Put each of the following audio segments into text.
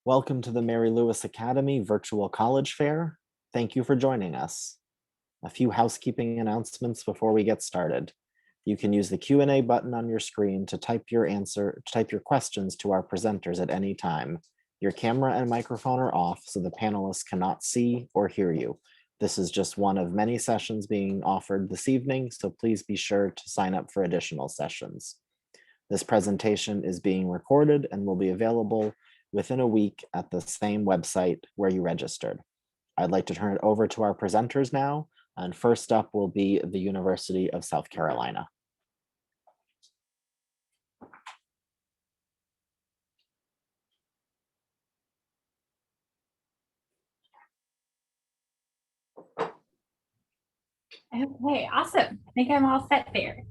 Welcome to the Mary Lewis Academy Virtual College Fair. Thank you for joining us. A few housekeeping announcements before we get started. You can use the Q&A button on your screen to type your questions to our presenters at any time. Your camera and microphone are off so the panelists cannot see or hear you. This is just one of many sessions being offered this evening, so please be sure to sign up for additional sessions. This presentation is being recorded and will be available within a week at the same website where you registered. I'd like to turn it over to our presenters now, and first up will be the University of South Carolina. Okay, awesome. I think I'm all set there.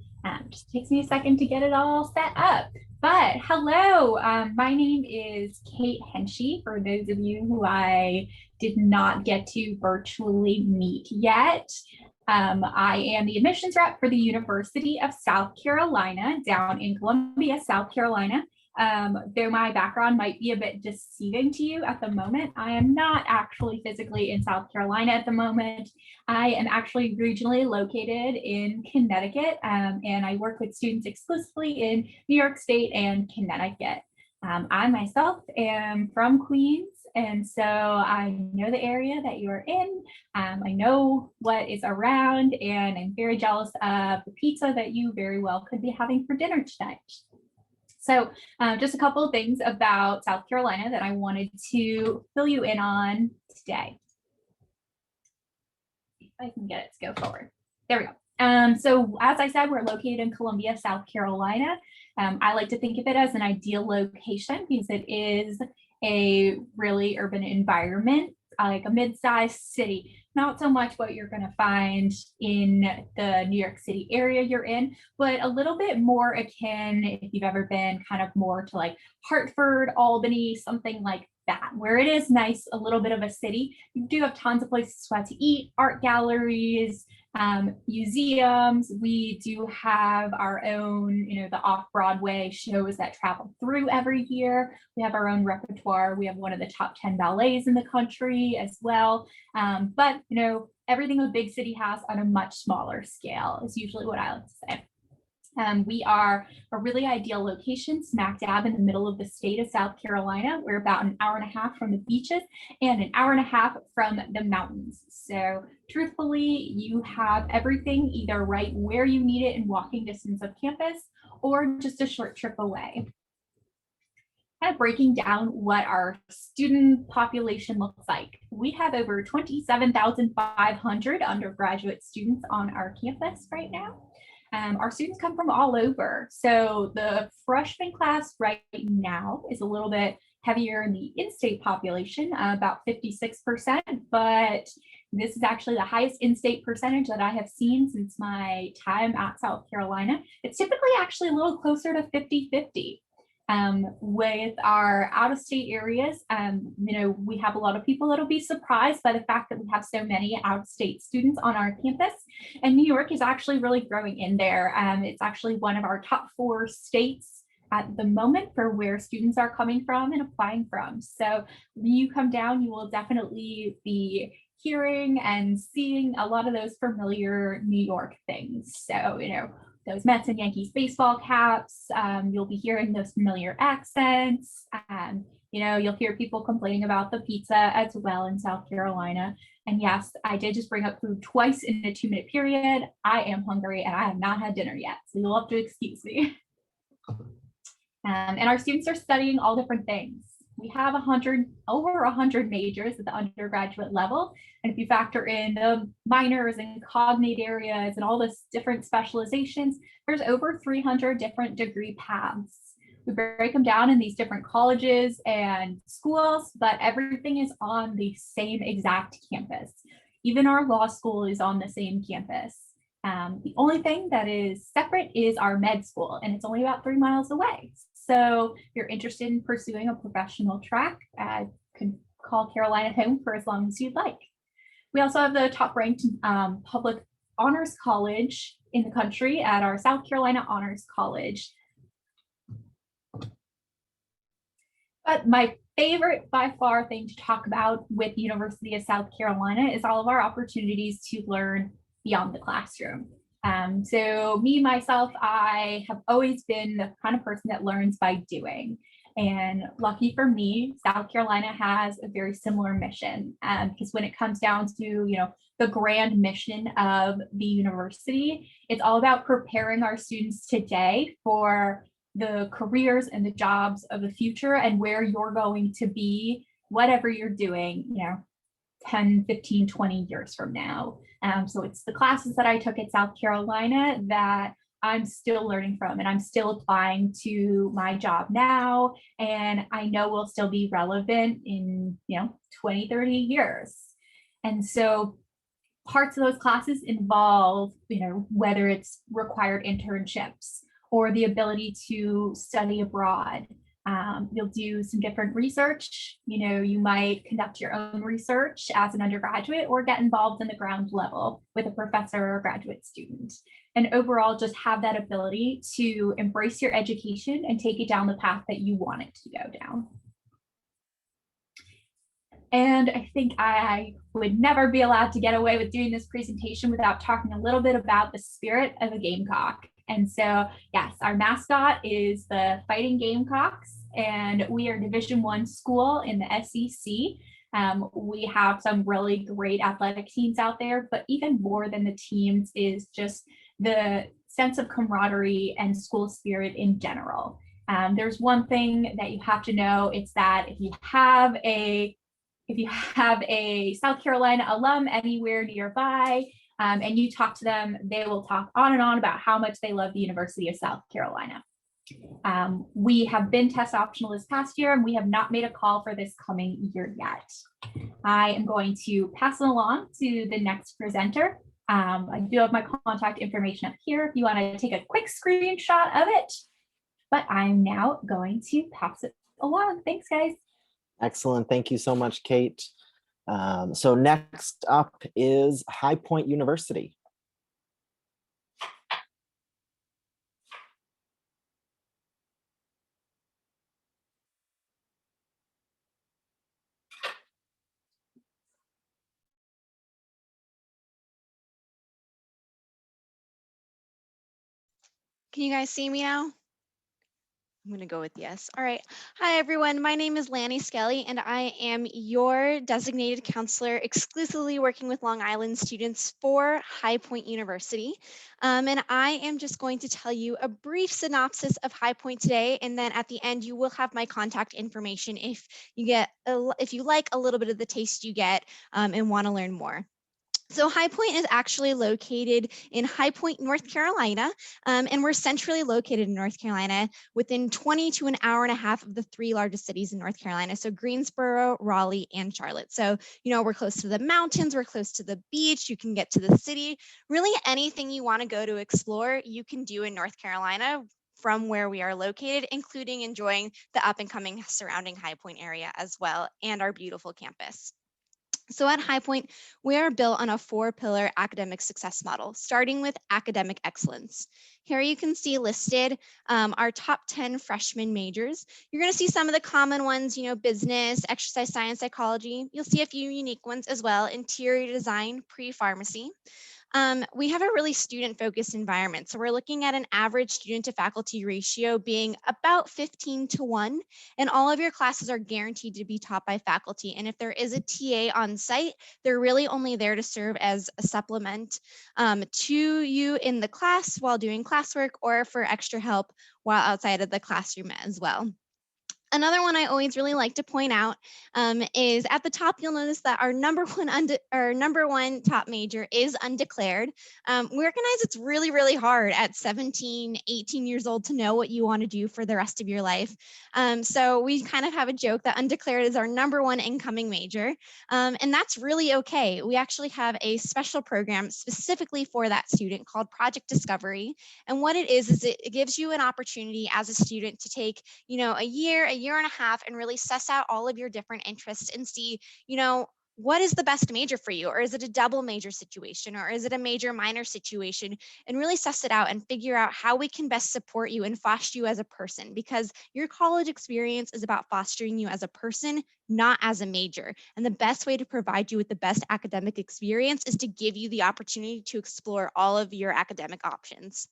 Just takes me a second to get it all set up. But hello, my name is Kate Henchy, for those of you who I did not get to virtually meet yet. I am the admissions rep for the University of South Carolina down in Columbia, South Carolina. Though my background might be a bit deceiving to you at the moment, I am not actually physically in South Carolina at the moment. I am actually regionally located in Connecticut, and I work with students exclusively in New York State and Connecticut. I myself am from Queens, and so I know the area that you're in. I know what is around, and I'm very jealous of the pizza that you very well could be having for dinner tonight. So just a couple of things about South Carolina that I wanted to fill you in on today. If I can get it to go forward. There we go. So as I said, we're located in Columbia, South Carolina. I like to think of it as an ideal location because it is a really urban environment, like a mid-sized city. Not so much what you're going to find in the New York City area you're in, but a little bit more akin, if you've ever been kind of more to like Hartford, Albany, something like that, where it is nice, a little bit of a city. You do have tons of places to eat, art galleries, museums. We do have our own, the off-Broadway shows that travel through every year. We have our own repertoire. We have one of the top 10 ballets in the country as well. But, everything a big city has on a much smaller scale is usually what I like to say. We are a really ideal location, smack dab in the middle of the state of South Carolina. We're about an hour and a half from the beaches and an hour and a half from the mountains. So truthfully, you have everything either right where you need it in walking distance of campus or just a short trip away. Kind of breaking down what our student population looks like. We have over 27,500 undergraduate students on our campus right now. Our students come from all over. So the freshman class right now is a little bit heavier in the in-state population, about 56%, but this is actually the highest in-state percentage that I have seen since my time at South Carolina. It's typically actually a little closer to 50-50. With our out-of-state areas, we have a lot of people that'll be surprised by the fact that we have so many out-of-state students on our campus, and New York is actually really growing in there. It's actually one of our top 4 states at the moment for where students are coming from and applying from. So when you come down, you will definitely be hearing and seeing a lot of those familiar New York things. So, those Mets and Yankees baseball caps, you'll be hearing those familiar accents. You'll hear people complaining about the pizza as well in South Carolina. And yes, I did just bring up food twice in a 2-minute period. I am hungry and I have not had dinner yet, so you'll have to excuse me. And our students are studying all different things. We have over 100 majors at the undergraduate level. And if you factor in the minors and cognate areas and all this different specializations, there's over 300 different degree paths. We break them down in these different colleges and schools, but everything is on the same exact campus. Even our law school is on the same campus. The only thing that is separate is our med school, and it's only about 3 miles away. So if you're interested in pursuing a professional track, you can call Carolina home for as long as you'd like. We also have the top ranked public honors college in the country at our South Carolina Honors College. But my favorite by far thing to talk about with the University of South Carolina is all of our opportunities to learn beyond the classroom. So me, myself, I have always been the kind of person that learns by doing. And lucky for me, South Carolina has a very similar mission, because when it comes down to, the grand mission of the university, it's all about preparing our students today for the careers and the jobs of the future and where you're going to be, whatever you're doing, 10, 15, 20 years from now. So it's the classes that I took at South Carolina that I'm still learning from, and I'm still applying to my job now. And I know will still be relevant in, 20, 30 years. And so parts of those classes involve, whether it's required internships or the ability to study abroad. You'll do some different research. You might conduct your own research as an undergraduate or get involved in the ground level with a professor or graduate student. And overall, just have that ability to embrace your education and take it down the path that you want it to go down. And I think I would never be allowed to get away with doing this presentation without talking a little bit about the spirit of a Gamecock. And so, yes, our mascot is the Fighting Gamecocks, and we are a Division I school in the SEC. We have some really great athletic teams out there, but even more than the teams is just the sense of camaraderie and school spirit in general. There's one thing that you have to know, it's that if you have a South Carolina alum anywhere nearby, and you talk to them, they will talk on and on about how much they love the University of South Carolina. We have been test optional this past year, and we have not made a call for this coming year yet. I am going to pass it along to the next presenter. I do have my contact information up here if you want to take a quick screenshot of it, but I'm now going to pass it along. Thanks, guys. Excellent. Thank you so much, Kate. So next up is High Point University. Can you guys see me now? I'm going to go with yes. All right. Hi, everyone. My name is Lanny Skelly, and I am your designated counselor exclusively working with Long Island students for High Point University. And I am just going to tell you a brief synopsis of High Point today. And then at the end, you will have my contact information if you like a little bit of the taste you get and want to learn more. So High Point is actually located in High Point, North Carolina, and we're centrally located in North Carolina within 20 to an hour and a half of the 3 largest cities in North Carolina. So Greensboro, Raleigh, and Charlotte. So, we're close to the mountains, we're close to the beach, you can get to the city. Really anything you want to go to explore, you can do in North Carolina from where we are located, including enjoying the up and coming surrounding High Point area as well, and our beautiful campus. So at High Point, we are built on a 4-pillar academic success model, starting with academic excellence. Here you can see listed our top 10 freshman majors. You're going to see some of the common ones, business, exercise science, psychology. You'll see a few unique ones as well, interior design, pre-pharmacy. We have a really student-focused environment. So we're looking at an average student to faculty ratio being about 15:1, and all of your classes are guaranteed to be taught by faculty. And if there is a TA on site, they're really only there to serve as a supplement to you in the class while doing classwork or for extra help while outside of the classroom as well. Another one I always really like to point out is at the top, you'll notice that our number one top major is undeclared. We recognize it's really, really hard at 17, 18 years old to know what you want to do for the rest of your life. So we kind of have a joke that undeclared is our number one incoming major. And that's really okay. We actually have a special program specifically for that student called Project Discovery. And what it is it gives you an opportunity as a student to take, a year and a half and really suss out all of your different interests and see, what is the best major for you? Or is it a double major situation? Or is it a major minor situation? And really suss it out and figure out how we can best support you and foster you as a person, because your college experience is about fostering you as a person, not as a major. And the best way to provide you with the best academic experience is to give you the opportunity to explore all of your academic options.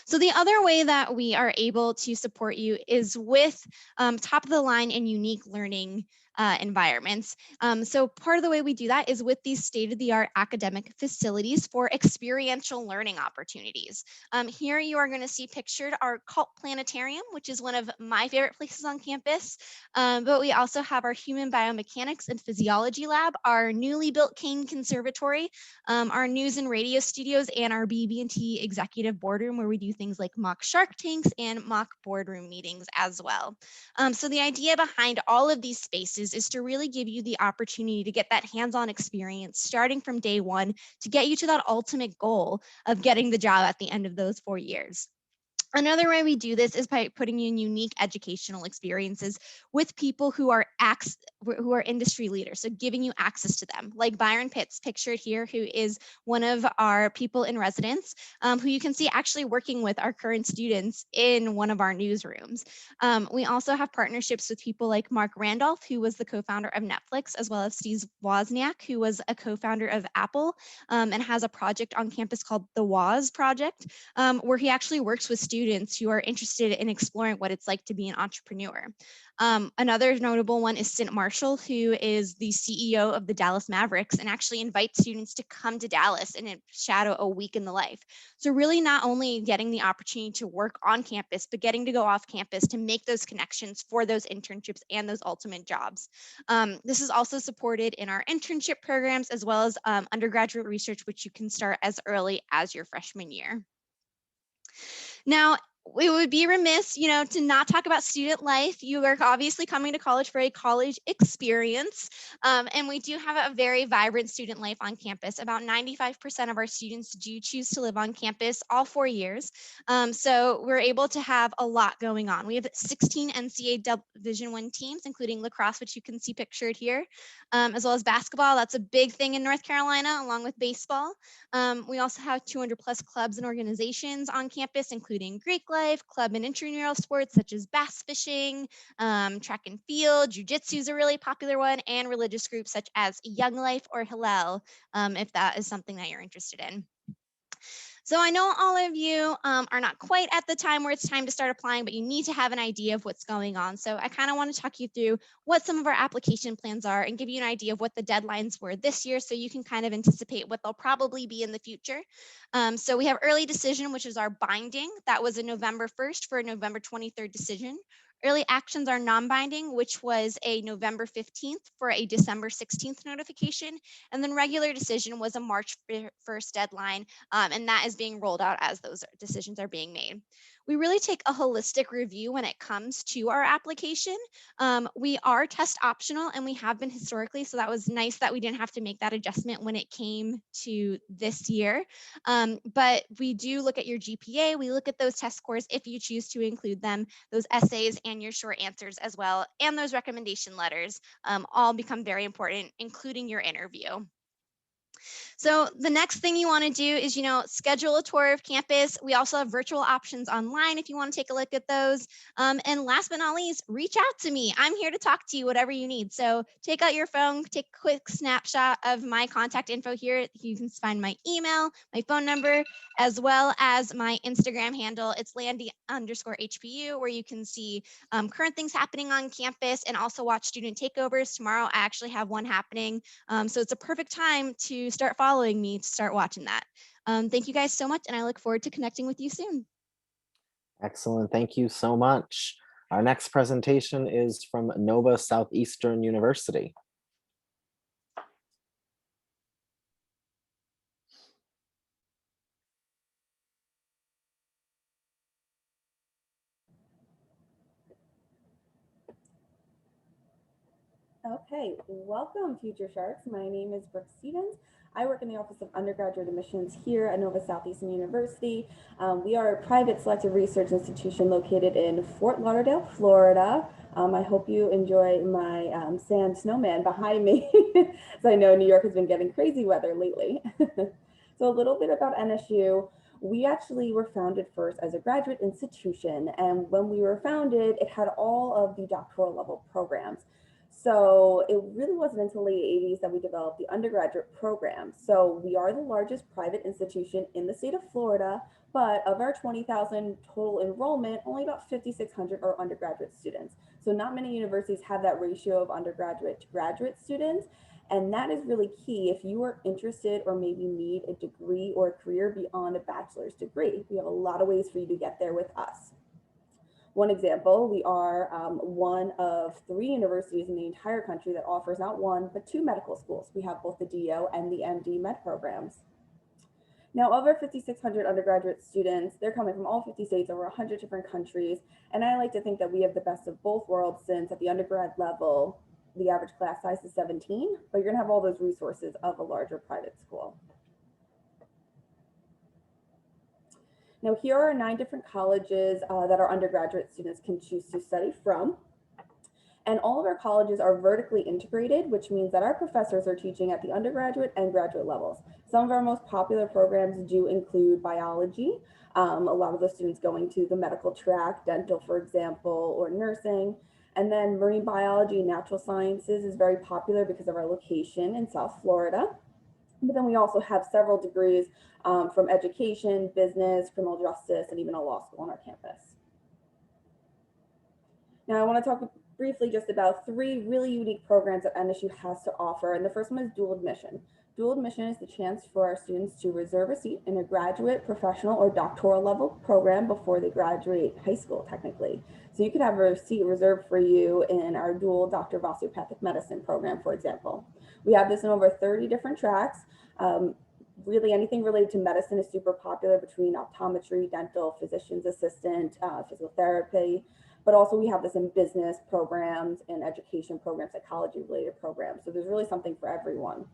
So the other way that we are able to support you is with top of the line and unique learning environments. So part of the way we do that is with these state-of-the-art academic facilities for experiential learning opportunities. Here you are going to see pictured our Cult Planetarium, which is one of my favorite places on campus. But we also have our Human Biomechanics and Physiology Lab, our newly built Kane Conservatory, our news and radio studios, and our BB&T executive boardroom, where we do things like mock Shark Tanks and mock boardroom meetings as well. So the idea behind all of these spaces is to really give you the opportunity to get that hands-on experience starting from day one to get you to that ultimate goal of getting the job at the end of those 4 years. Another way we do this is by putting you in unique educational experiences with people who are industry leaders, so giving you access to them, like Byron Pitts, pictured here, who is one of our people in residence, who you can see actually working with our current students in one of our newsrooms. We also have partnerships with people like Mark Randolph, who was the co-founder of Netflix, as well as Steve Wozniak, who was a co-founder of Apple, and has a project on campus called the Woz Project, where he actually works with students who are interested in exploring what it's like to be an entrepreneur. Another notable one is Cint Marshall, who is the CEO of the Dallas Mavericks and actually invites students to come to Dallas and shadow a week in the life. So really not only getting the opportunity to work on campus, but getting to go off campus to make those connections for those internships and those ultimate jobs. This is also supported in our internship programs, as well as undergraduate research, which you can start as early as your freshman year. Now, we would be remiss, to not talk about student life. You are obviously coming to college for a college experience, and we do have a very vibrant student life on campus. About 95% of our students do choose to live on campus all 4 years, so we're able to have a lot going on. We have 16 NCAA Division I teams, including lacrosse, which you can see pictured here, as well as basketball. That's a big thing in North Carolina, along with baseball. We also have 200 plus clubs and organizations on campus, including Greek life, club and intramural sports such as bass fishing, track and field, jujitsu is a really popular one, and religious groups such as Young Life or Hillel, if that is something that you're interested in. So I know all of you are not quite at the time where it's time to start applying, but you need to have an idea of what's going on. So I kind of want to talk you through what some of our application plans are and give you an idea of what the deadlines were this year, so you can kind of anticipate what they'll probably be in the future. So we have early decision, which is our binding. That was a November 1st for a November 23rd decision. Early actions are non-binding, which was a November 15th for a December 16th notification. And then regular decision was a March 1st deadline, and that is being rolled out as those decisions are being made. We really take a holistic review when it comes to our application. We are test optional, and we have been historically, so that was nice that we didn't have to make that adjustment when it came to this year. But we do look at your GPA, we look at those test scores if you choose to include them, those essays and your short answers as well, and those recommendation letters all become very important, including your interview. So the next thing you want to do is, schedule a tour of campus. We also have virtual options online if you want to take a look at those. And last but not least, reach out to me. I'm here to talk to you, whatever you need. So take out your phone, take a quick snapshot of my contact info here. You can find my email, my phone number, as well as my Instagram handle. It's Landy_HPU, where you can see current things happening on campus and also watch student takeovers. Tomorrow, I actually have one happening. So it's a perfect time to start following me to start watching that. Thank you guys so much, and I look forward to connecting with you soon. Excellent. Thank you so much. Our next presentation is from Nova Southeastern University. Okay, welcome Future Sharks. My name is Brooke Stevens. I work in the Office of Undergraduate Admissions here at Nova Southeastern University. We are a private selective research institution located in Fort Lauderdale, Florida. I hope you enjoy my sand snowman behind me, as I know New York has been getting crazy weather lately. So a little bit about NSU. We actually were founded first as a graduate institution, and when we were founded, it had all of the doctoral level programs. So it really wasn't until the late 80s that we developed the undergraduate program. So we are the largest private institution in the state of Florida, but of our 20,000 total enrollment, only about 5,600 are undergraduate students. So not many universities have that ratio of undergraduate to graduate students. And that is really key if you are interested or maybe need a degree or a career beyond a bachelor's degree. We have a lot of ways for you to get there with us. One example, we are one of 3 universities in the entire country that offers not 1, but 2 medical schools. We have both the DO and the MD med programs. Now, of our 5,600 undergraduate students, they're coming from all 50 states, over 100 different countries. And I like to think that we have the best of both worlds, since at the undergrad level, the average class size is 17, but you're gonna have all those resources of a larger private school. Now, here are 9 different colleges that our undergraduate students can choose to study from. And all of our colleges are vertically integrated, which means that our professors are teaching at the undergraduate and graduate levels. Some of our most popular programs do include biology. A lot of the students going to the medical track, dental, for example, or nursing. And then marine biology and natural sciences is very popular because of our location in South Florida. But then we also have several degrees from education, business, criminal justice, and even a law school on our campus. Now, I want to talk briefly just about 3 really unique programs that NSU has to offer. And the first one is dual admission. Dual admission is the chance for our students to reserve a seat in a graduate, professional, or doctoral level program before they graduate high school, technically. So you could have a seat reserved for you in our dual Doctor of Osteopathic Medicine program, for example. We have this in over 30 different tracks. Really anything related to medicine is super popular, between optometry, dental, physician's assistant, physical therapy. But also we have this in business programs and education programs, psychology related programs. So there's really something for everyone.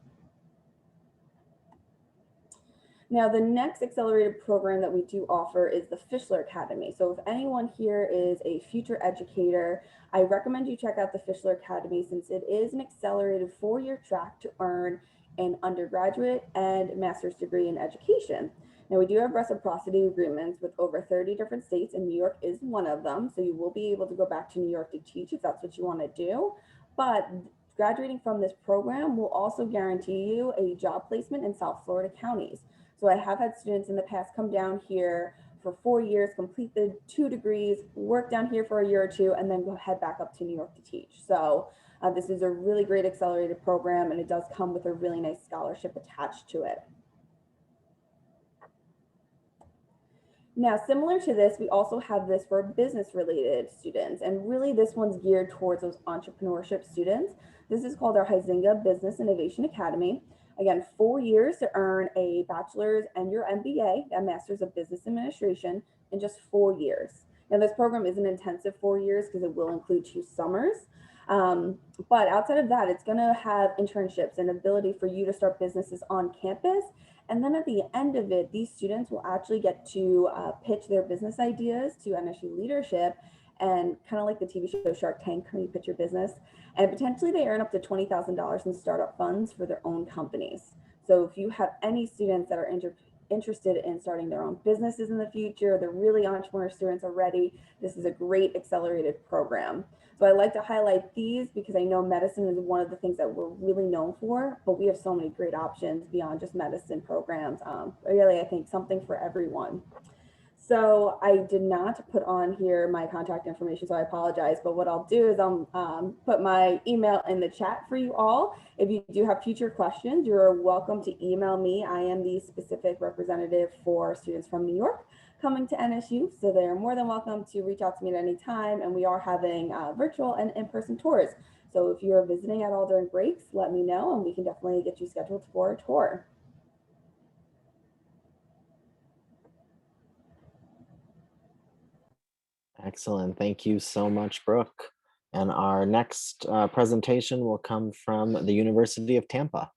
Now, the next accelerated program that we do offer is the Fischler Academy. So if anyone here is a future educator, I recommend you check out the Fischler Academy, since it is an accelerated 4-year track to earn an undergraduate and master's degree in education. Now, we do have reciprocity agreements with over 30 different states, and New York is one of them. So you will be able to go back to New York to teach if that's what you want to do. But graduating from this program will also guarantee you a job placement in South Florida counties. So I have had students in the past come down here for 4 years, complete the 2 degrees, work down here for a year or 2, and then go head back up to New York to teach. So this is a really great accelerated program, and it does come with a really nice scholarship attached to it. Now, similar to this, we also have this for business-related students, and really this one's geared towards those entrepreneurship students. This is called our Huizinga Business Innovation Academy. Again, 4 years to earn a bachelor's and your MBA, a master's of business administration, in just 4 years. Now, this program is an intensive 4 years because it will include 2 summers. But outside of that, it's going to have internships and ability for you to start businesses on campus. And then at the end of it, these students will actually get to pitch their business ideas to NSU leadership, and kind of like the TV show Shark Tank, when you pitch your business, and potentially they earn up to $20,000 in startup funds for their own companies. So if you have any students that are interested in starting their own businesses in the future, they're really entrepreneur students already, this is a great accelerated program. So I like to highlight these because I know medicine is one of the things that we're really known for, but we have so many great options beyond just medicine programs. Really, I think something for everyone. So I did not put on here my contact information, so I apologize. But what I'll do is I'll put my email in the chat for you all. If you do have future questions, you're welcome to email me. I am the specific representative for students from New York coming to NSU, so they're more than welcome to reach out to me at any time. And we are having virtual and in-person tours. So if you're visiting at all during breaks, let me know, and we can definitely get you scheduled for a tour. Excellent. Thank you so much, Brooke. And our next presentation will come from the University of Tampa.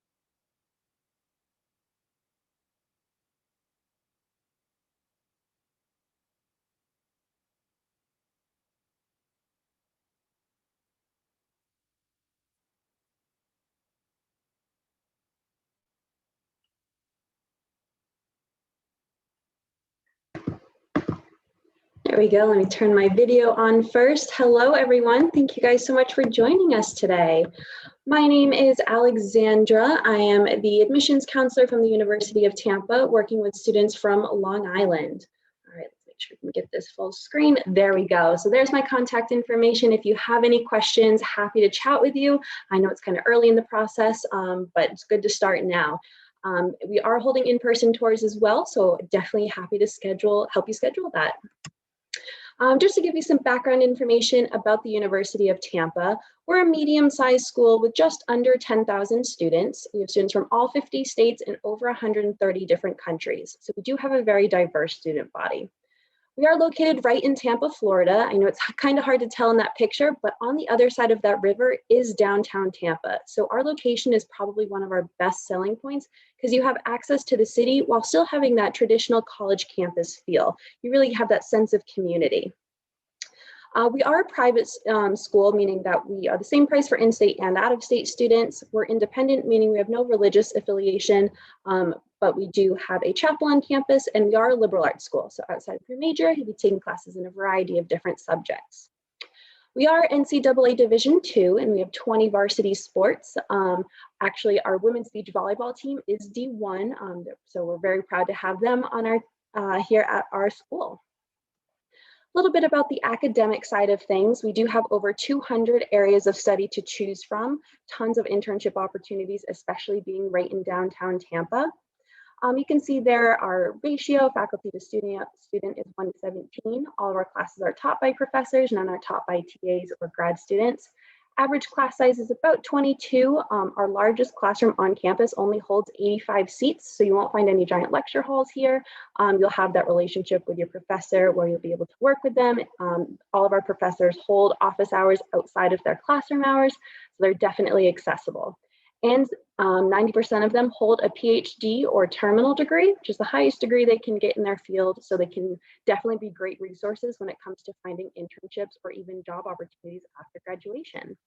There we go. Let me turn my video on first. Hello, everyone. Thank you guys so much for joining us today. My name is Alexandra. I am the admissions counselor from the University of Tampa, working with students from Long Island. All right, let's make sure we can get this full screen. There we go. So there's my contact information. If you have any questions, happy to chat with you. I know it's kind of early in the process, but it's good to start now. We are holding in-person tours as well, so definitely happy to help you schedule that. Just to give you some background information about the University of Tampa, we're a medium-sized school with just under 10,000 students. We have students from all 50 states and over 130 different countries. So we do have a very diverse student body. We are located right in Tampa, Florida. I know it's kind of hard to tell in that picture, but on the other side of that river is downtown Tampa. So our location is probably one of our best selling points because you have access to the city while still having that traditional college campus feel. You really have that sense of community. We are a private school, meaning that we are the same price for in-state and out-of-state students. We're independent, meaning we have no religious affiliation, but we do have a chapel on campus, and we are a liberal arts school. So outside of your major, you'll be taking classes in a variety of different subjects. We are NCAA Division II, and we have 20 varsity sports. Actually, our women's beach volleyball team is D1, so we're very proud to have them on our here at our school. A little bit about the academic side of things. We do have over 200 areas of study to choose from, tons of internship opportunities, especially being right in downtown Tampa. You can see there our ratio, faculty to student is 1:17. All of our classes are taught by professors, none are taught by TAs or grad students. Average class size is about 22. Our largest classroom on campus only holds 85 seats, so you won't find any giant lecture halls here. You'll have that relationship with your professor where you'll be able to work with them. All of our professors hold office hours outside of their classroom hours, so they're definitely accessible. And 90% of them hold a PhD or terminal degree, which is the highest degree they can get in their field, so they can definitely be great resources when it comes to finding internships or even job opportunities after graduation.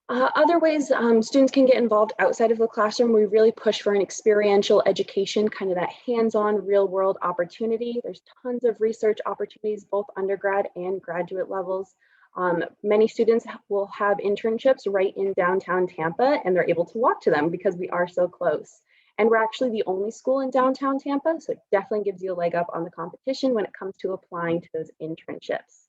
Other ways students can get involved outside of the classroom, we really push for an experiential education, kind of that hands-on real-world opportunity. There's tons of research opportunities, both undergrad and graduate levels. Many students will have internships right in downtown Tampa, and they're able to walk to them because we are so close. And we're actually the only school in downtown Tampa, so it definitely gives you a leg up on the competition when it comes to applying to those internships.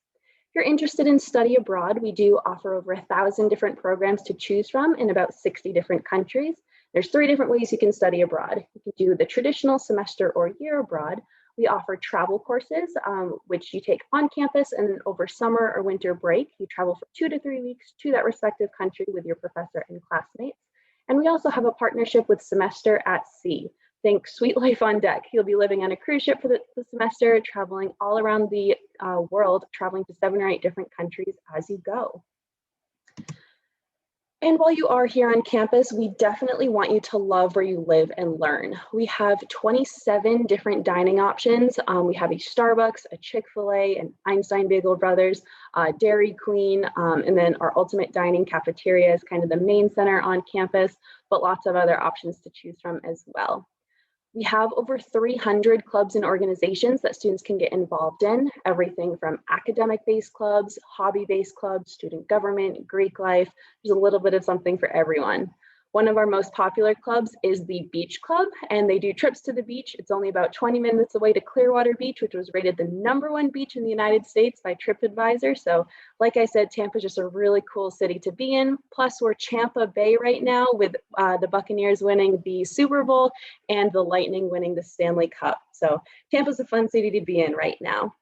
If you're interested in study abroad, we do offer over 1,000 different programs to choose from in about 60 different countries. There's 3 different ways you can study abroad. You can do the traditional semester or year abroad. We offer travel courses, which you take on campus, and then over summer or winter break, you travel for 2 to 3 weeks to that respective country with your professor and classmates. And we also have a partnership with Semester at Sea. Think Sweet Life on Deck. You'll be living on a cruise ship for the semester, traveling all around the world, traveling to 7 or 8 different countries as you go. And while you are here on campus, we definitely want you to love where you live and learn. We have 27 different dining options. We have a Starbucks, a Chick-fil-A, an Einstein Bagel Brothers, Dairy Queen, and then our Ultimate Dining Cafeteria is kind of the main center on campus, but lots of other options to choose from as well. We have over 300 clubs and organizations that students can get involved in, everything from academic-based clubs, hobby-based clubs, student government, Greek life. There's a little bit of something for everyone. One of our most popular clubs is the Beach Club, and they do trips to the beach. It's only about 20 minutes away to Clearwater Beach, which was rated the #1 beach in the United States by TripAdvisor. So like I said, Tampa's just a really cool city to be in. Plus we're Champa Bay right now with the Buccaneers winning the Super Bowl and the Lightning winning the Stanley Cup. So Tampa's a fun city to be in right now.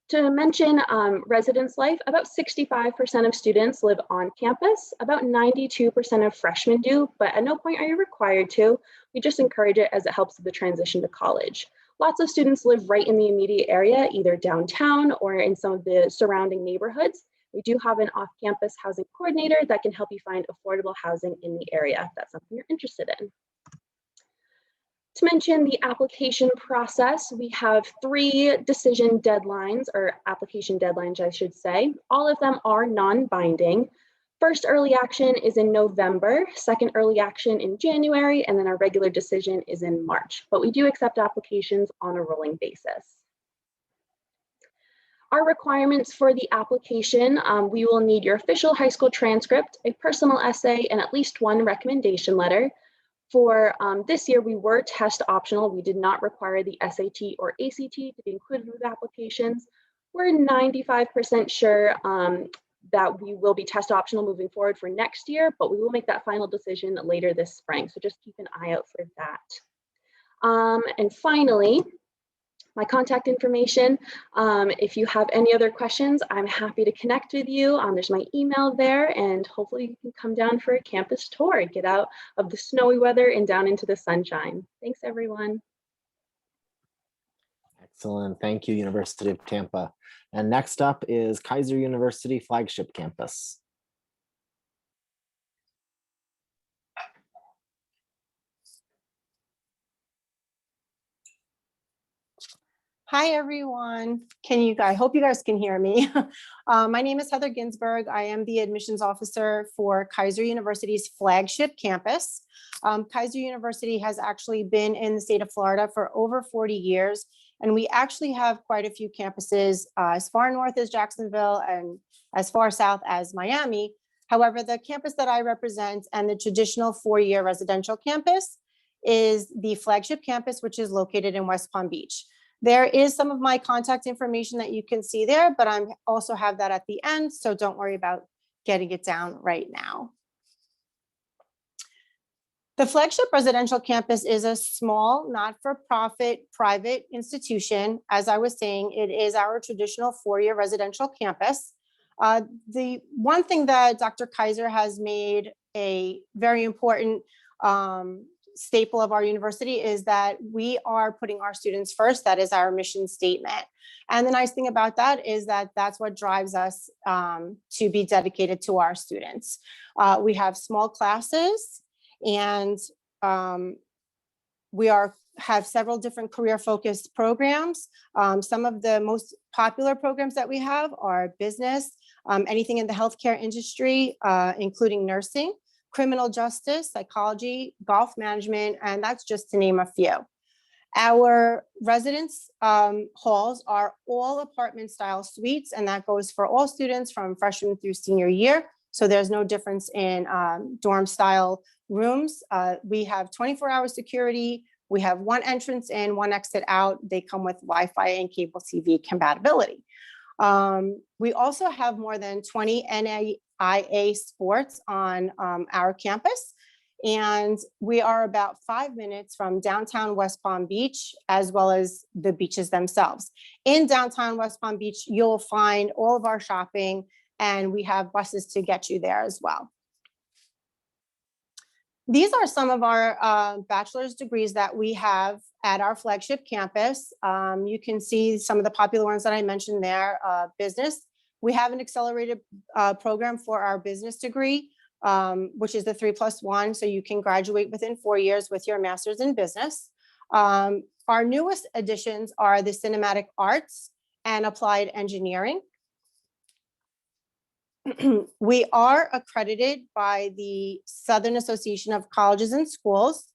To mention residence life, about 65% of students live on campus, about 92% of freshmen do, but at no point are you required to. We just encourage it as it helps with the transition to college. Lots of students live right in the immediate area, either downtown or in some of the surrounding neighborhoods. We do have an off-campus housing coordinator that can help you find affordable housing in the area if that's something you're interested in. To mention the application process, we have 3 decision deadlines, or application deadlines, I should say. All of them are non-binding. First early action is in November, second early action in January, and then our regular decision is in March. But we do accept applications on a rolling basis. Our requirements for the application, we will need your official high school transcript, a personal essay, and at least one recommendation letter. For this year, we were test optional. We did not require the SAT or ACT to be included with applications. We're 95% sure that we will be test optional moving forward for next year, but we will make that final decision later this spring. So just keep an eye out for that. And finally, my contact information. If you have any other questions, I'm happy to connect with you. There's my email there, and hopefully you can come down for a campus tour and get out of the snowy weather and down into the sunshine. Thanks, everyone. Excellent. Thank you, University of Tampa. And next up is Kaiser University Flagship Campus. Hi, everyone. I hope you guys can hear me. My name is Heather Ginsberg. I am the admissions officer for Kaiser University's Flagship Campus. Kaiser University has actually been in the state of Florida for over 40 years, and we actually have quite a few campuses as far north as Jacksonville and as far south as Miami. However, the campus that I represent and the traditional four-year residential campus is the Flagship Campus, which is located in West Palm Beach. There is some of my contact information that you can see there, but I also have that at the end, so don't worry about getting it down right now. The Flagship Residential Campus is a small, not-for-profit private institution. As I was saying, it is our traditional four-year residential campus. The one thing that Dr. Keiser has made a very important staple of our university is that we are putting our students first. That is our mission statement. And the nice thing about that is that that's what drives us to be dedicated to our students. We have small classes, and we have several different career-focused programs. Some of the most popular programs that we have are business, anything in the healthcare industry, including nursing, criminal justice, psychology, golf management, and that's just to name a few. Our residence halls are all apartment style suites, and that goes for all students from freshman through senior year. So there's no difference in dorm style rooms. We have 24-hour security. We have one entrance in, one exit out. They come with Wi-Fi and cable TV compatibility. We also have more than 20 NAIA sports on our campus, and we are about 5 minutes from downtown West Palm Beach, as well as the beaches themselves. In downtown West Palm Beach, you'll find all of our shopping, and we have buses to get you there as well. These are some of our bachelor's degrees that we have at our Flagship campus. You can see some of the popular ones that I mentioned there. Business. We have an accelerated program for our business degree, which is the 3+1. So you can graduate within 4 years with your master's in business. Our newest additions are the cinematic arts and applied engineering. We are accredited by the Southern Association of Colleges and Schools.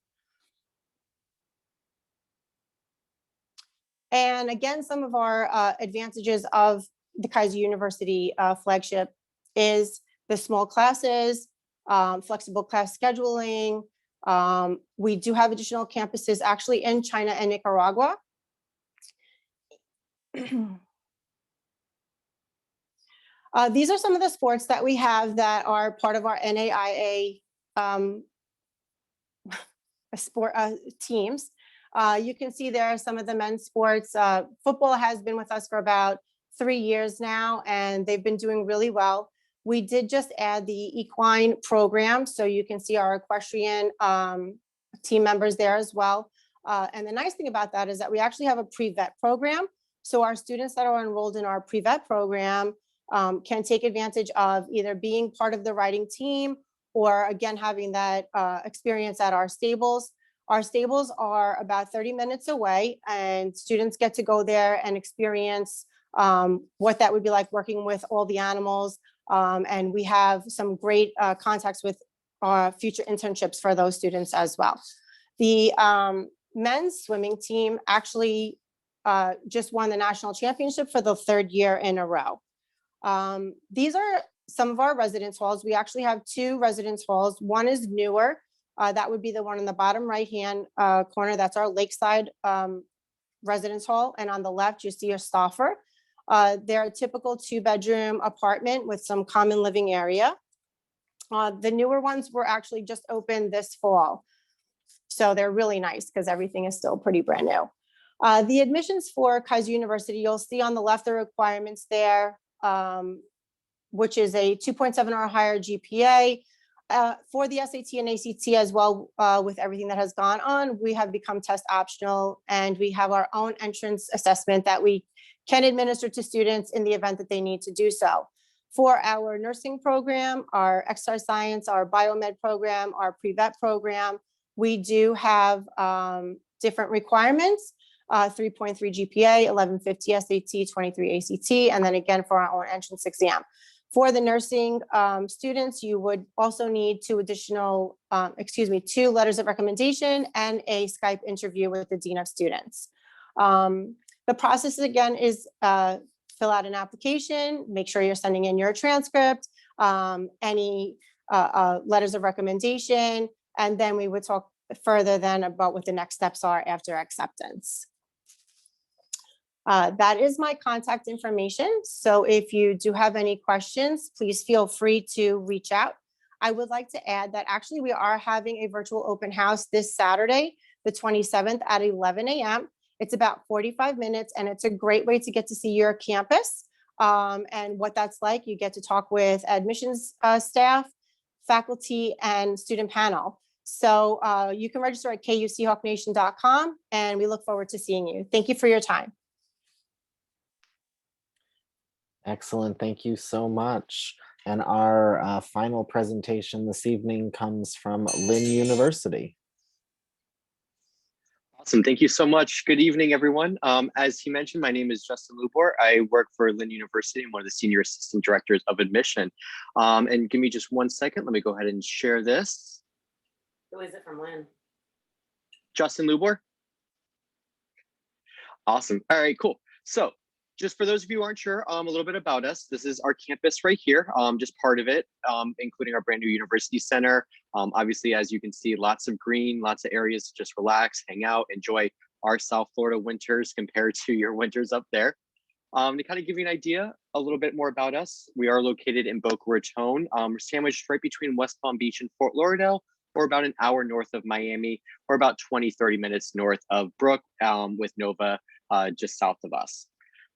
And again, some of our advantages of the Kaiser University Flagship is the small classes, flexible class scheduling. We do have additional campuses actually in China and Nicaragua. These are some of the sports that we have that are part of our NAIA sport teams. You can see there are some of the men's sports. Football has been with us for about 3 years now, and they've been doing really well. We did just add the equine program, so you can see our equestrian team members there as well. And the nice thing about that is that we actually have a pre-vet program. So our students that are enrolled in our pre-vet program can take advantage of either being part of the riding team or again, having that experience at our stables. Our stables are about 30 minutes away, and students get to go there and experience what that would be like working with all the animals. And we have some great contacts with future internships for those students as well. The men's swimming team actually just won the national championship for the 3rd year in a row. These are some of our residence halls. We actually have 2 residence halls. One is newer. That would be the one in the bottom right-hand corner. That's our Lakeside residence hall. And on the left, you see a Stauffer. They're a typical 2-bedroom apartment with some common living area. The newer ones were actually just opened this fall. So they're really nice because everything is still pretty brand new. The admissions for Kaiser University, you'll see on the left the requirements there, which is a 2.7 or higher GPA. For the SAT and ACT as well, with everything that has gone on, we have become test optional, and we have our own entrance assessment that we can administer to students in the event that they need to do so. For our nursing program, our exercise science, our biomed program, our pre-vet program, we do have different requirements, 3.3 GPA, 1150 SAT, 23 ACT, and then again for our own entrance exam. For the nursing students, you would also need 2 letters of recommendation and a Skype interview with the Dean of Students. The process again is fill out an application, make sure you're sending in your transcript, any letters of recommendation, and then we would talk further then about what the next steps are after acceptance. That is my contact information. So if you do have any questions, please feel free to reach out. I would like to add that actually we are having a virtual open house this Saturday, the 27th at 11 a.m. It's about 45 minutes, and it's a great way to get to see your campus and what that's like. You get to talk with admissions staff, faculty, and student panel. So you can register at kuchawknation.com, and we look forward to seeing you. Thank you for your time. Excellent. Thank you so much. And our final presentation this evening comes from Lynn University. Awesome. Thank you so much. Good evening, everyone. As he mentioned, my name is Justin Lubor. I work for Lynn University. I'm one of the senior assistant directors of admission. And give me just 1 second. Let me go ahead and share this. Who is it from Lynn? Justin Lubor. Awesome. All right, cool. So just for those of you who aren't sure, a little bit about us. This is our campus right here, just part of it, including our brand new University Center. Obviously, as you can see, lots of green, lots of areas to just relax, hang out, enjoy our South Florida winters compared to your winters up there. To kind of give you an idea, a little bit more about us, we are located in Boca Raton. We're sandwiched right between West Palm Beach and Fort Lauderdale. We're about an hour north of Miami. We're about 20-30 minutes north of Brook, with Nova just south of us.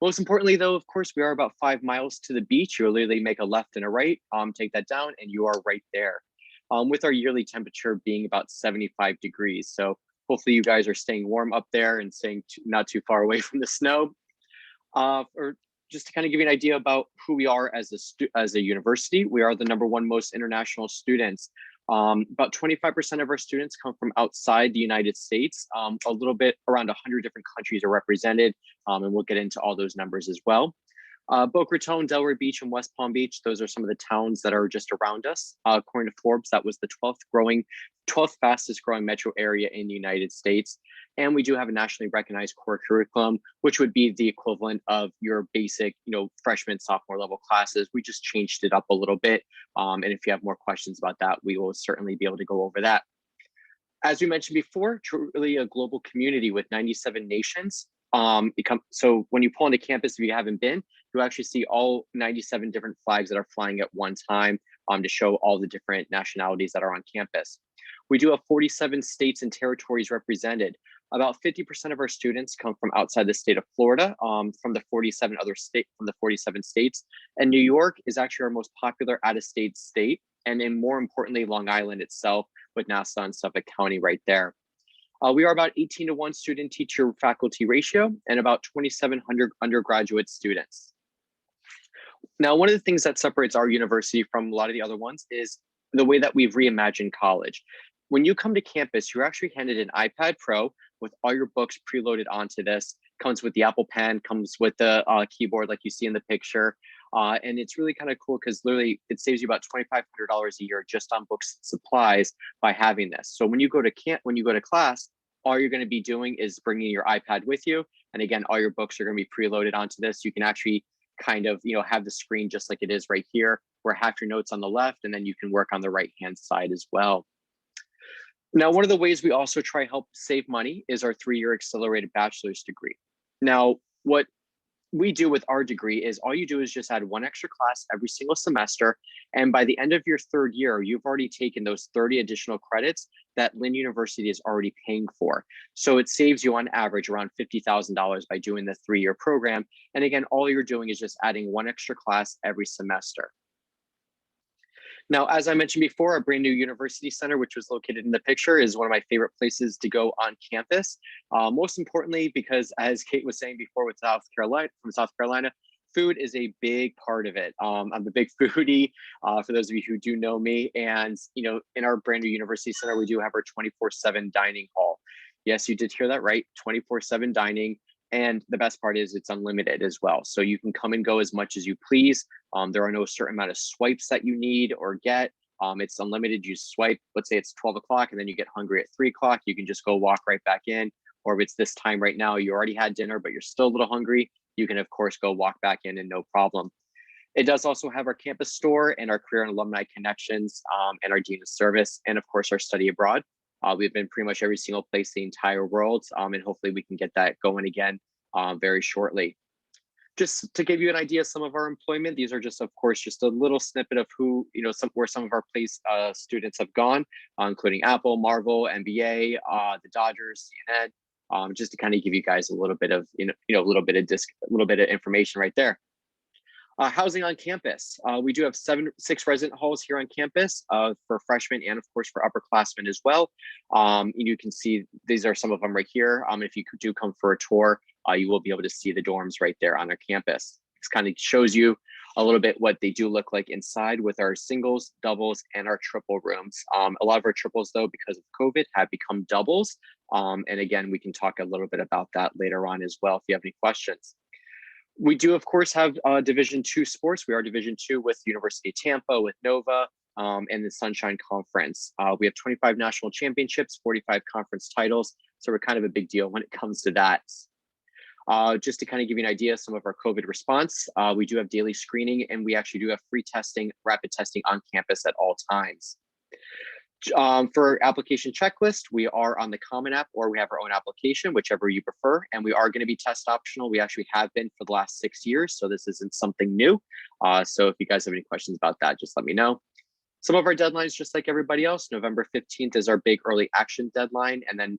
Most importantly, though, of course, we are about 5 miles to the beach. You literally make a left and a right, take that down, and you are right there. With our yearly temperature being about 75 degrees. So hopefully you guys are staying warm up there and staying not too far away from the snow. Or just to kind of give you an idea about who we are as a university, we are the #1 most international students. About 25% of our students come from outside the United States. A little bit around 100 different countries are represented, and we'll get into all those numbers as well. Boca Raton, Delray Beach, and West Palm Beach, those are some of the towns that are just around us. According to Forbes, that was the 12th fastest growing metro area in the United States. And we do have a nationally recognized core curriculum, which would be the equivalent of your basic, freshman, sophomore level classes. We just changed it up a little bit. And if you have more questions about that, we will certainly be able to go over that. As we mentioned before, truly a global community with 97 nations. So when you pull into campus, if you haven't been, you'll actually see all 97 different flags that are flying at one time to show all the different nationalities that are on campus. We do have 47 states and territories represented. About 50% of our students come from outside the state of Florida, from the 47 states. And New York is actually our most popular out-of-state state. And then more importantly, Long Island itself with Nassau and Suffolk County right there. We are about 18-to-1 student teacher faculty ratio and about 2,700 undergraduate students. Now, one of the things that separates our university from a lot of the other ones is the way that we've reimagined college. When you come to campus, you're actually handed an iPad Pro with all your books preloaded onto this. Comes with the Apple Pen, comes with the keyboard like you see in the picture. And it's really kind of cool because literally it saves you about $2,500 a year just on books and supplies by having this. So when you go to class, all you're going to be doing is bringing your iPad with you, And again, all your books are going to be preloaded onto this. You can actually kind of, have the screen just like it is right here, where half your notes on the left, and then you can work on the right-hand side as well. Now, one of the ways we also try help save money is our 3-year accelerated bachelor's degree. Now, what we do with our degree is all you do is just add 1 extra class every single semester. And by the end of your 3rd year, you've already taken those 30 additional credits that Lynn University is already paying for. So it saves you on average around $50,000 by doing the 3-year program. And again, all you're doing is just adding 1 extra class every semester. Now, as I mentioned before, our brand new University Center, which was located in the picture, is one of my favorite places to go on campus. Most importantly, because as Kate was saying before with South Carolina, food is a big part of it. I'm a big foodie, for those of you who do know me. And, in our brand new University Center, we do have our 24/7 dining hall. Yes, you did hear that right, 24/7 dining. And the best part is it's unlimited as well. So you can come and go as much as you please. There are no certain amount of swipes that you need or get. It's unlimited. You swipe, let's say it's 12 o'clock and then you get hungry at 3 o'clock. You can just go walk right back in. Or if it's this time right now, you already had dinner, but you're still a little hungry, you can of course go walk back in and no problem. It does also have our campus store and our career and alumni connections, and our dean of service, and of course our study abroad. We've been pretty much every single place in the entire world, and hopefully we can get that going again very shortly. Just to give you an idea of some of our employment, these are just, of course, just a little snippet of who, where some of our place students have gone, including Apple, Marvel, NBA, the Dodgers, CNN, just to kind of give you guys a little bit of, a little bit of information right there. Housing on campus. We do have 6 resident halls here on campus for freshmen and of course for upperclassmen as well. You can see these are some of them right here. If you do come for a tour, you will be able to see the dorms right there on our campus. This kind of shows you a little bit what they do look like inside with our singles, doubles, and our triple rooms. A lot of our triples though, because of COVID, have become doubles. And again, we can talk a little bit about that later on as well if you have any questions. We do, of course, have Division II sports. We are Division II with University of Tampa, with Nova, and the Sunshine Conference. We have 25 national championships, 45 conference titles. So we're kind of a big deal when it comes to that. Just to kind of give you an idea of some of our COVID response, we do have daily screening, and we actually do have free testing, rapid testing on campus at all times. For application checklist, we are on the Common App, or we have our own application, whichever you prefer, and we are going to be test optional. We actually have been for the last 6 years, so this isn't something new. So if you guys have any questions about that, just let me know. Some of our deadlines, just like everybody else, November 15th is our big early action deadline, and then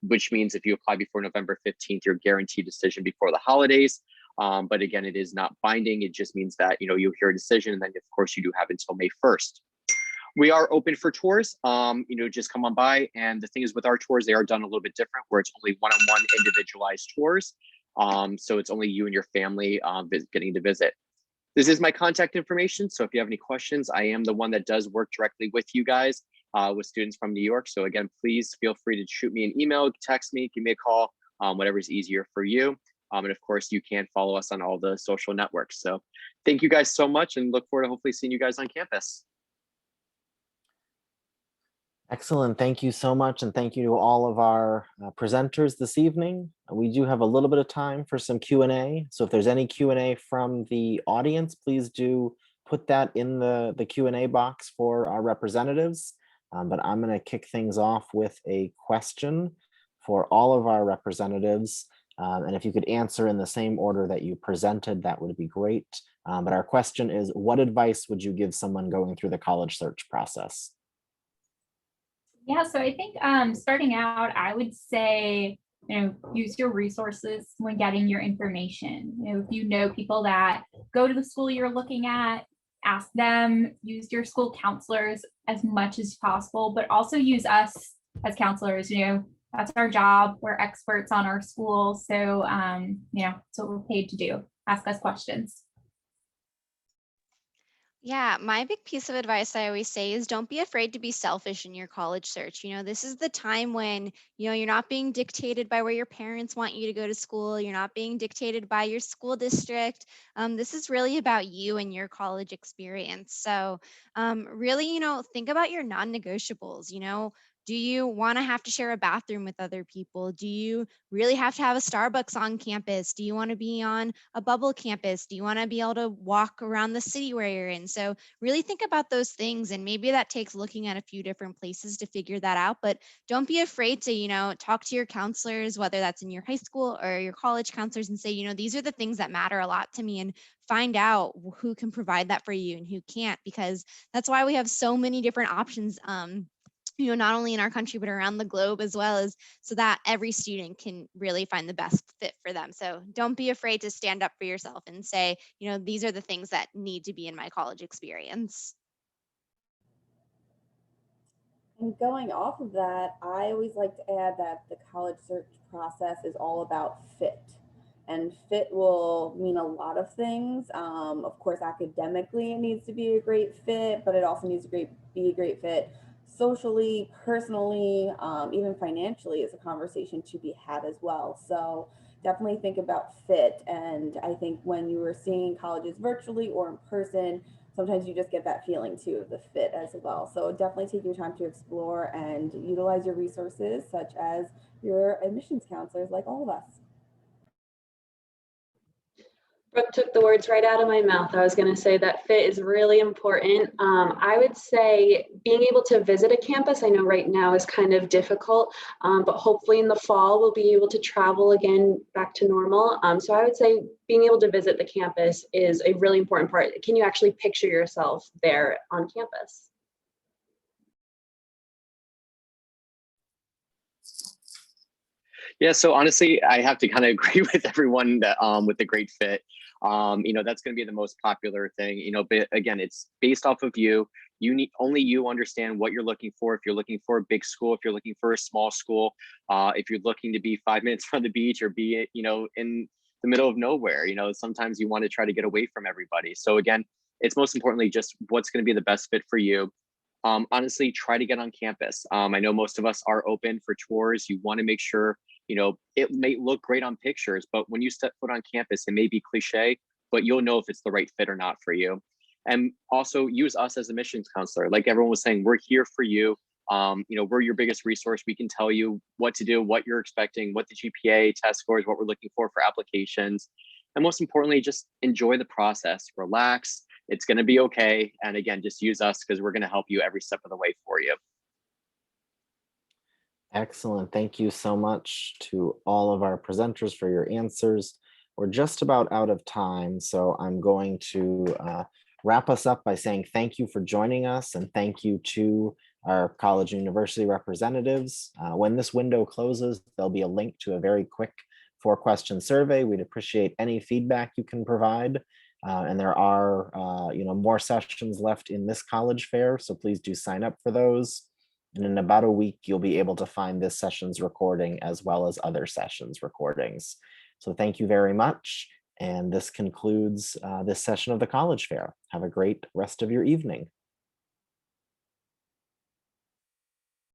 which means if you apply before November 15th, you're guaranteed a decision before the holidays. But again, it is not binding. It just means that you'll hear a decision, and then of course you do have until May 1st. We are open for tours, just come on by. And the thing is with our tours, they are done a little bit different, where it's only one-on-one individualized tours. So it's only you and your family getting to visit. This is my contact information. So if you have any questions, I am the one that does work directly with you guys, with students from New York. So again, please feel free to shoot me an email, text me, give me a call, whatever's easier for you. And of course, you can follow us on all the social networks. So thank you guys so much, and look forward to hopefully seeing you guys on campus. Excellent. Thank you so much. And thank you to all of our presenters this evening. We do have a little bit of time for some Q&A. So if there's any Q&A from the audience, please do put that in the Q&A box for our representatives. But I'm going to kick things off with a question for all of our representatives. And if you could answer in the same order that you presented, that would be great. But our question is, what advice would you give someone going through the college search process? Yeah, so I think starting out, I would say, use your resources when getting your information. If you know people that go to the school you're looking at, ask them, use your school counselors as much as possible, but also use us as counselors. That's our job. We're experts on our school. So, that's what we're paid to do. Ask us questions. Yeah, my big piece of advice I always say is don't be afraid to be selfish in your college search. This is the time when, you're not being dictated by where your parents want you to go to school. You're not being dictated by your school district. This is really about you and your college experience. So really, think about your non-negotiables. Do you want to have to share a bathroom with other people? Do you really have to have a Starbucks on campus? Do you want to be on a bubble campus? Do you want to be able to walk around the city where you're in? So really think about those things, and maybe that takes looking at a few different places to figure that out. But don't be afraid to, talk to your counselors, whether that's in your high school or your college counselors, and say, these are the things that matter a lot to me, and find out who can provide that for you and who can't, because that's why we have so many different options. Not only in our country, but around the globe as well, as so that every student can really find the best fit for them. So don't be afraid to stand up for yourself and say, these are the things that need to be in my college experience. And going off of that, I always like to add that the college search process is all about fit. And fit will mean a lot of things. Of course, academically, it needs to be a great fit, but it also needs to be a great fit socially, personally, even financially is a conversation to be had as well. So definitely think about fit. And I think when you are seeing colleges virtually or in person, sometimes you just get that feeling too of the fit as well. So definitely take your time to explore and utilize your resources, such as your admissions counselors, like all of us. Brooke took the words right out of my mouth. I was going to say that fit is really important. I would say being able to visit a campus, I know right now is kind of difficult, but hopefully in the fall we'll be able to travel again back to normal. So I would say being able to visit the campus is a really important part. Can you actually picture yourself there on campus? Yeah, so honestly, I have to kind of agree with everyone that with the great fit. That's going to be the most popular thing. But again, it's based off of you. Only you understand what you're looking for. If you're looking for a big school, if you're looking for a small school, if you're looking to be 5 minutes from the beach or be in the middle of nowhere. Sometimes you want to try to get away from everybody. So again, it's most importantly just what's going to be the best fit for you. Honestly, try to get on campus. I know most of us are open for tours. You want to make sure, it may look great on pictures, but when you step foot on campus, it may be cliche, but you'll know if it's the right fit or not for you. And also use us as a admissions counselor. Like everyone was saying, we're here for you. We're your biggest resource. We can tell you what to do, what you're expecting, what the GPA, test scores, what we're looking for applications. And most importantly, just enjoy the process, relax. It's going to be okay. And again, just use us because we're going to help you every step of the way for you. Excellent. Thank you so much to all of our presenters for your answers. We're just about out of time, so I'm going to wrap us up by saying thank you for joining us, and thank you to our college and university representatives. When this window closes, there'll be a link to a very quick 4-question survey. We'd appreciate any feedback you can provide. And there are more sessions left in this college fair, so please do sign up for those. And in about a week, you'll be able to find this session's recording as well as other sessions recordings. So thank you very much. And this concludes this session of the college fair. Have a great rest of your evening.